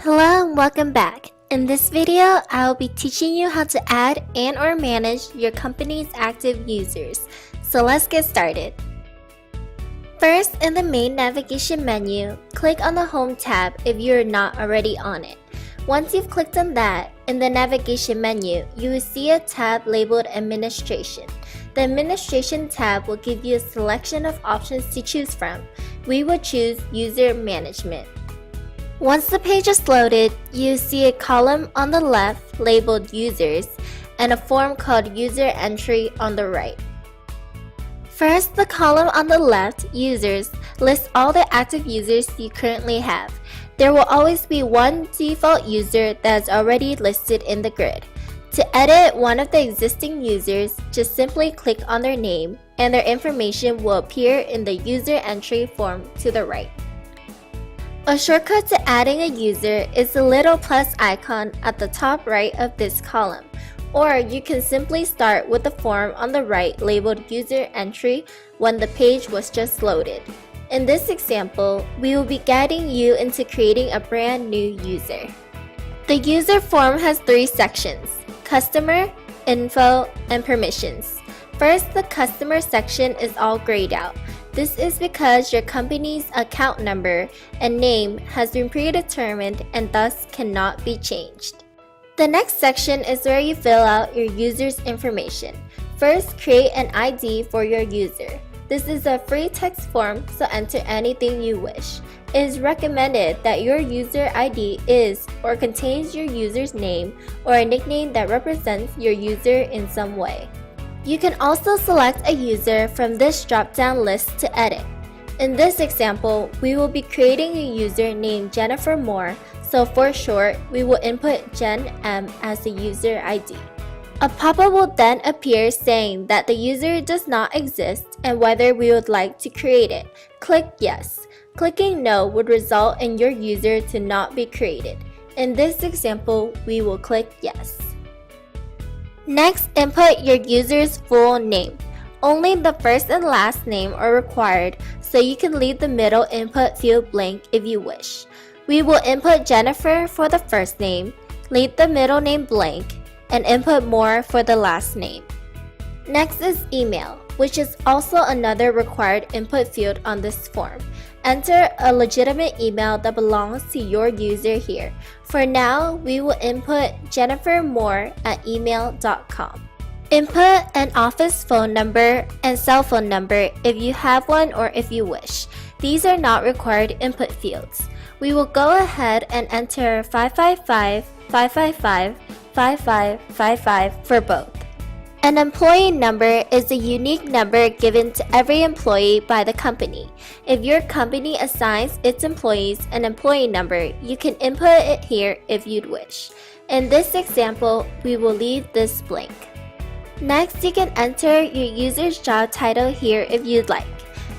Hello and welcome back. In this video, I will be teaching you how to add and or manage your company's active users. So let's get started. First, in the main navigation menu, click on the Home tab if you're not already on it. Once you've clicked on that, in the navigation menu, you will see a tab labeled Administration. The Administration tab will give you a selection of options to choose from. We will choose User Management. Once the page is loaded, you see a column on the left labeled Users and a form called User Entry on the right. First, the column on the left, Users, lists all the active users you currently have. There will always be one default user that is already listed in the grid. To edit one of the existing users, just simply click on their name and their information will appear in the User Entry form to the right. A shortcut to adding a user is the little plus icon at the top right of this column, or you can simply start with the form on the right labeled User Entry when the page was just loaded. In this example, we will be guiding you into creating a brand new user. The user form has three sections: Customer, Info, and Permissions. First, the Customer section is all grayed out. This is because your company's account number and name has been predetermined and thus cannot be changed. The next section is where you fill out your user's information. First, create an ID for your user. This is a free text form, so enter anything you wish. It is recommended that your user ID is or contains your user's name or a nickname that represents your user in some way. You can also select a user from this drop-down list to edit. In this example, we will be creating a user named Jennifer Moore, so for short, we will input Jen M as the user ID. A pop-up will then appear saying that the user does not exist and whether we would like to create it. Click Yes. Clicking No would result in your user to not be created. In this example, we will click Yes. Next, input your user's full name. Only the first and last name are required, so you can leave the middle input field blank if you wish. We will input Jennifer for the first name, leave the middle name blank, and input Moore for the last name. Next is email, which is also another required input field on this form. Enter a legitimate email that belongs to your user here. For now, we will input jennifermoore@email.com. Input an office phone number and cell phone number if you have one or if you wish. These are not required input fields. We will go ahead and enter 555, 555, 5555 for both. An employee number is a unique number given to every employee by the company. If your company assigns its employees an employee number, you can input it here if you'd wish. In this example, we will leave this blank. Next, you can enter your user's job title here if you'd like.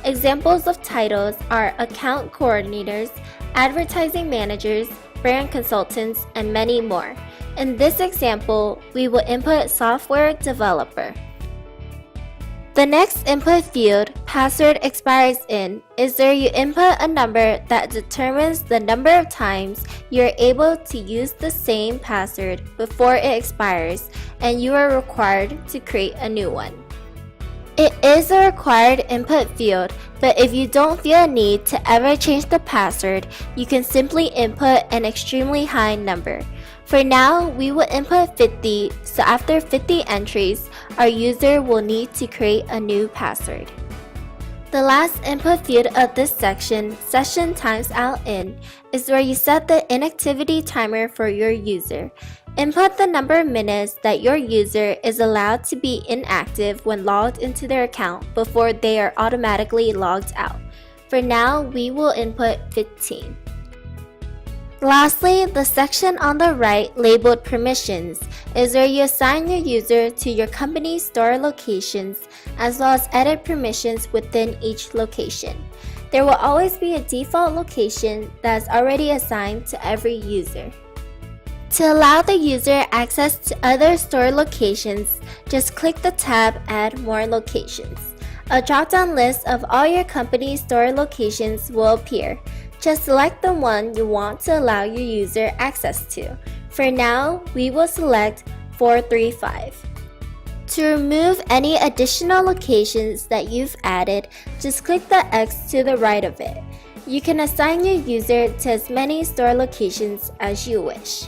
Examples of titles are account coordinators, advertising managers, brand consultants, and many more. In this example, we will input software developer. The next input field, password expires in, is where you input a number that determines the number of times you are able to use the same password before it expires, and you are required to create a new one. It is a required input field, but if you don't feel a need to ever change the password, you can simply input an extremely high number. For now, we will input 50, so after 50 entries, our user will need to create a new password. The last input field of this section, Session Times Out In, is where you set the inactivity timer for your user. Input the number of minutes that your user is allowed to be inactive when logged into their account before they are automatically logged out. For now, we will input 15. Lastly, the section on the right labeled Permissions is where you assign your user to your company's store locations as well as edit permissions within each location. There will always be a default location that is already assigned to every user. To allow the user access to other store locations, just click the tab Add More Locations. A drop-down list of all your company's store locations will appear. Just select the one you want to allow your user access to. For now, we will select 435. To remove any additional locations that you've added, just click the X to the right of it. You can assign your user to as many store locations as you wish.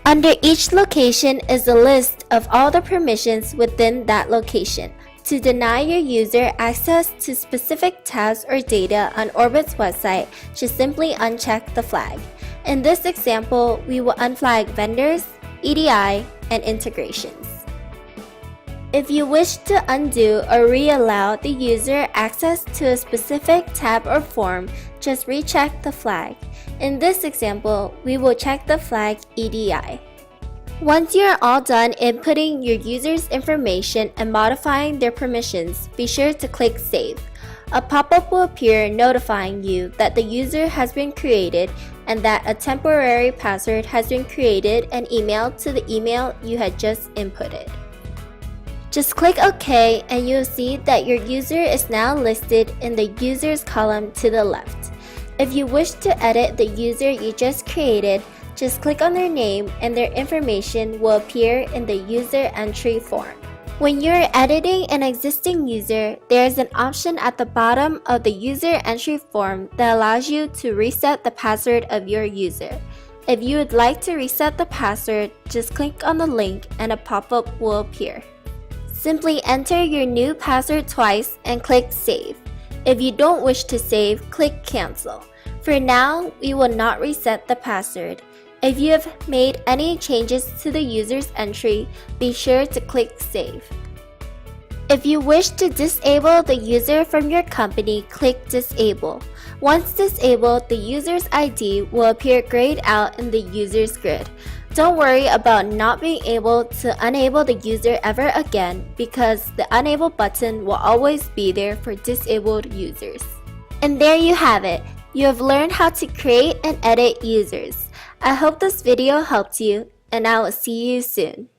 Under each location is a list of all the permissions within that location. To deny your user access to specific tabs or data on Orbit's website, just simply uncheck the flag. In this example, we will unflag vendors, EDI, and integrations. If you wish to undo or re-allow the user access to a specific tab or form, just recheck the flag. In this example, we will check the flag EDI. Once you are all done inputting your user's information and modifying their permissions, be sure to click Save. A pop-up will appear notifying you that the user has been created and that a temporary password has been created and emailed to the email you had just inputted. Just click OK and you'll see that your user is now listed in the Users column to the left. If you wish to edit the user you just created, just click on their name and their information will appear in the user entry form. When you're editing an existing user, there is an option at the bottom of the user entry form that allows you to reset the password of your user. If you would like to reset the password, just click on the link and a pop-up will appear. Simply enter your new password twice and click Save. If you don't wish to save, click Cancel. For now, we will not reset the password. If you have made any changes to the user's entry, be sure to click Save. If you wish to disable the user from your company, click Disable. Once disabled, the user's ID will appear grayed out in the user's grid. Don't worry about not being able to enable the user ever again because the Enable button will always be there for disabled users. And there you have it. You have learned how to create and edit users. I hope this video helped you, and I will see you soon.